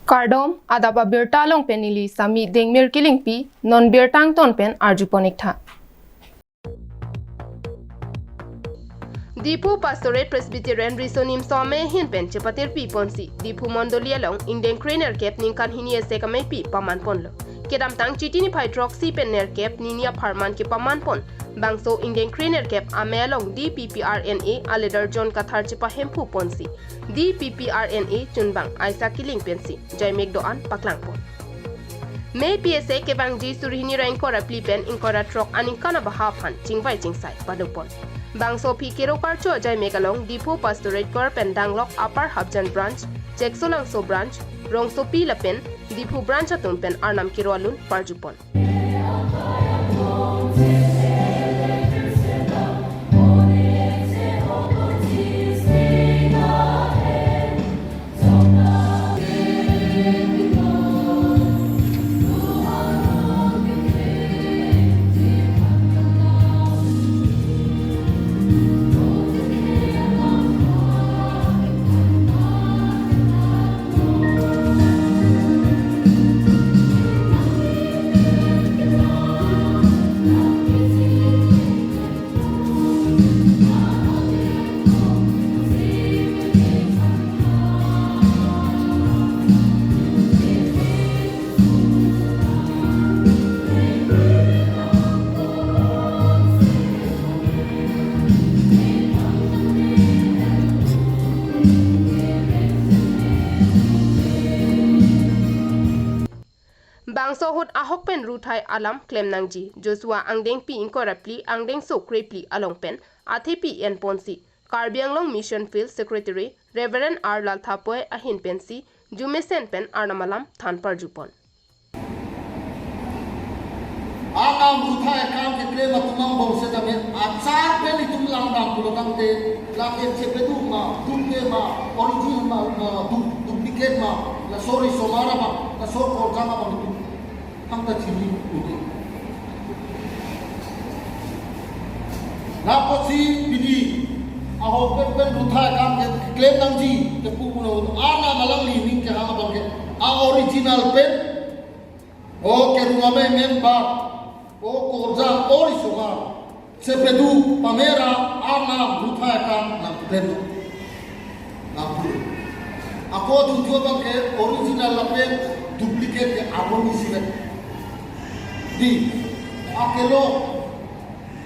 Kardom adaba birtalong penili sami dengmir kilingpi non birtang ton pen arjuponik tha. Dipu Pastorate Presbyterian Risonim Some hin pen cepatir pi ponsi Dipu Mondolia long indeng trainer cap ningkan hinia sekamai pi paman pon lo. Kedam tang citini hydroxy pen ner cap ninia parman ke paman pon. Bangso indeng trainer cap amelong DPPRNA aledar John Kathar cepa hempu ponsi. DPPRNA chunbang Aisa kiling pensi Jaimeg doan paklang pon. May PSA ke bang ji surhini ra inkora plipen inkora trok aning kana bahapan chingbai chingsai padupon. Bangso pi kero karcho jai megalong Dipu Pastorate Kor Pendanglok Upper Habjan Branch, Jeksolangso Branch, Rongso Pi Lapen, Dipu Branch atun pen Arnam Kiroalun Parjupon. Bangso hut ahok pen ruthai alam klem nangji Joshua angdeng pi inkorapli angdeng so krepli along pen athepi en ponsi Karbiang long mission field secretary Reverend R Lalthapoy ahin pensi Jumesen pen arnamalam than parjupon. Angam ruthai kam ke klem atumang bong setame achar pen itum lang dang pulotang te lang et chepedu ma dumke ma original ma duplicate ma la sorry somara ma la so ko jama ma hamta chili uti naposi bidi aho pen ruthai kam ke klem nangji te pu puno ana malang li ning ke hama bang ke a original pen o ke ruame member o korja ori somar sepedu pamera ana ruthai kam na pen na pu ako tujuh bang ke original lapen duplicate ke abon isilet di akelo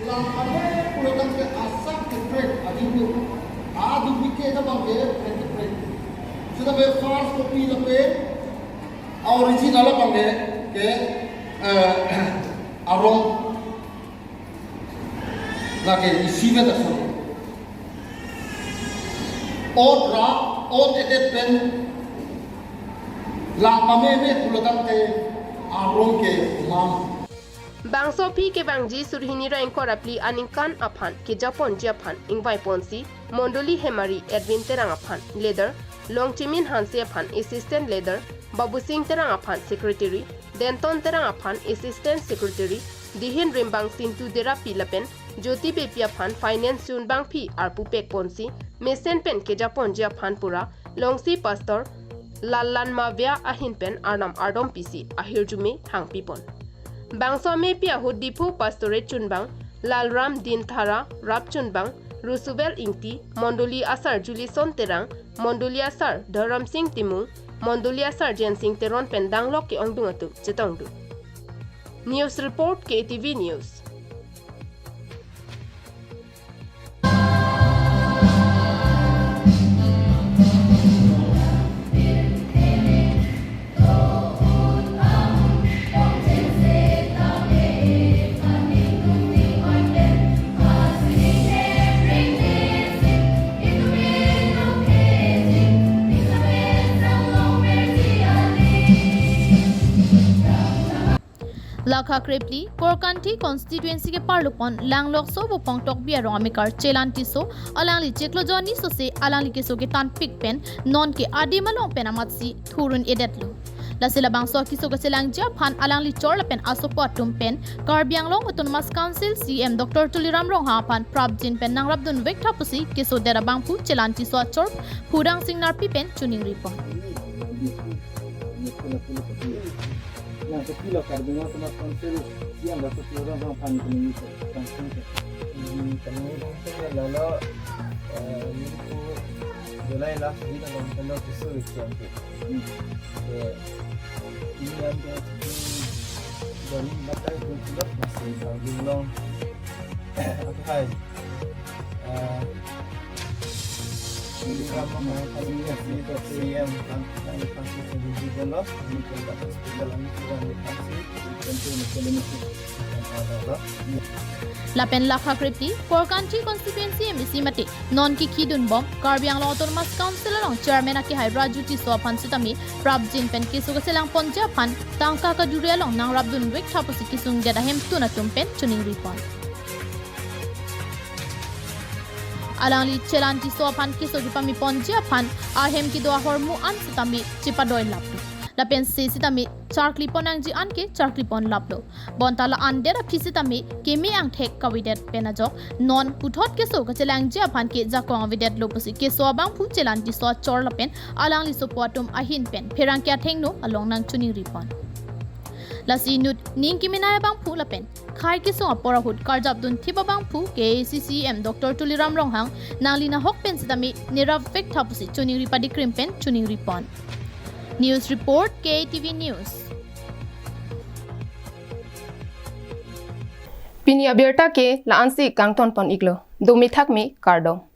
lang ane pulang ke asap ke trade adiku a duplicate bang ke trade sudah be first copy lape original bang ke arong lagi isilet asal odra od edet pen lang pameme pulang ke arong ke umam Bangso pi ke bangji surhini ra inkorapli aningkan aphan ke Japon Japan ingbai ponsi Mondoli Hemari Edwin terang aphan leader Long Chimin Hansi aphan assistant leader Babu Singh terang aphan secretary Denton terang aphan assistant secretary Dihin Rimbang Sintu dera pilapen Jyoti Bepi aphan finance chunbang pi arpu pek ponsi Mesen pen ke Japon Japan pura Longsi pastor Lallan Mavya ahin pen arnam ardom pisi ahirjume hang pipon Bangso me pia hu Dipu Pastorate chunbang Lalram Din Thara Rap chunbang Rusubel Ingti Mondoli Asar Julison Terang Mondoli Asar Dharam Singh Timung Mondoli Asar Jen Singh Teron Pendanglok ke ongdung atu chetongdu News Report KTV News Lakha Krepli, Korkanti constituency ke Parlupon, Langlok so bo pongtok bia romikar Chelanti so, Alangli Cheklo Johnny so se Alangli ke so ke tan pick pen, non ke adi malong pen amatsi, Thurun edetlu. La sila bangso kiso ke silang Japan Alangli chorla pen asopot pen, Karbiang long Autonomous Council CM Dr. Tuliram Rong Hapan, Prabjin pen nang rabdun vek tapusi, keso derabangpu Chelanti so achor, Purang Singnar pi pen tuning report. la pula pati yang kecil lah kardinal sama konser yang dapat orang pan ini langsung kami itu lalu itu mulai lah ini kalau kisah itu ini ada dan batai pun sudah masih belum apa hai ini ramai kali ini itu CM tentang kasus ini juga ini kita dalam ini kasih tentu mesti Lapen lakha kripti Korkanti constituency emisi mate non ki khidun bom Karbiang Long Autonomous Council long chairman aki hai Rajuti Sopan sitami Prabjin pen kisu selang ponja pan tangka ka jure long nang rabdun wek thapusi kisung gada hem tuna tumpen chuning ripon Alangli chelanti Sopan kisu pami ponja pan ahem ki doa hormu an sitami chipadoi laptu Lapen se sitami charkli ponang ji anke charkli pon laplo bontala andera phisitami kemi ang thek kawidet penajok non puthot keso kachelang ja phan ke jakong widet lopusi ke so bang phu chelan ti so chor lapen alang li so potum ahin pen pherang kya thengno along nang chuning ripon lasi nut ning kiminaya bang phu lapen khai ke so apora hut karjap dun thiba bang phu ke CCM Dr Tuliram Ronghang nalina hok pen sitami nirav vek thapusi chuning ripadi krim pen chuning ripon News Report KTV News Pinia Berta ke la ansi kangton pon iglo. Dumithak mi kardo.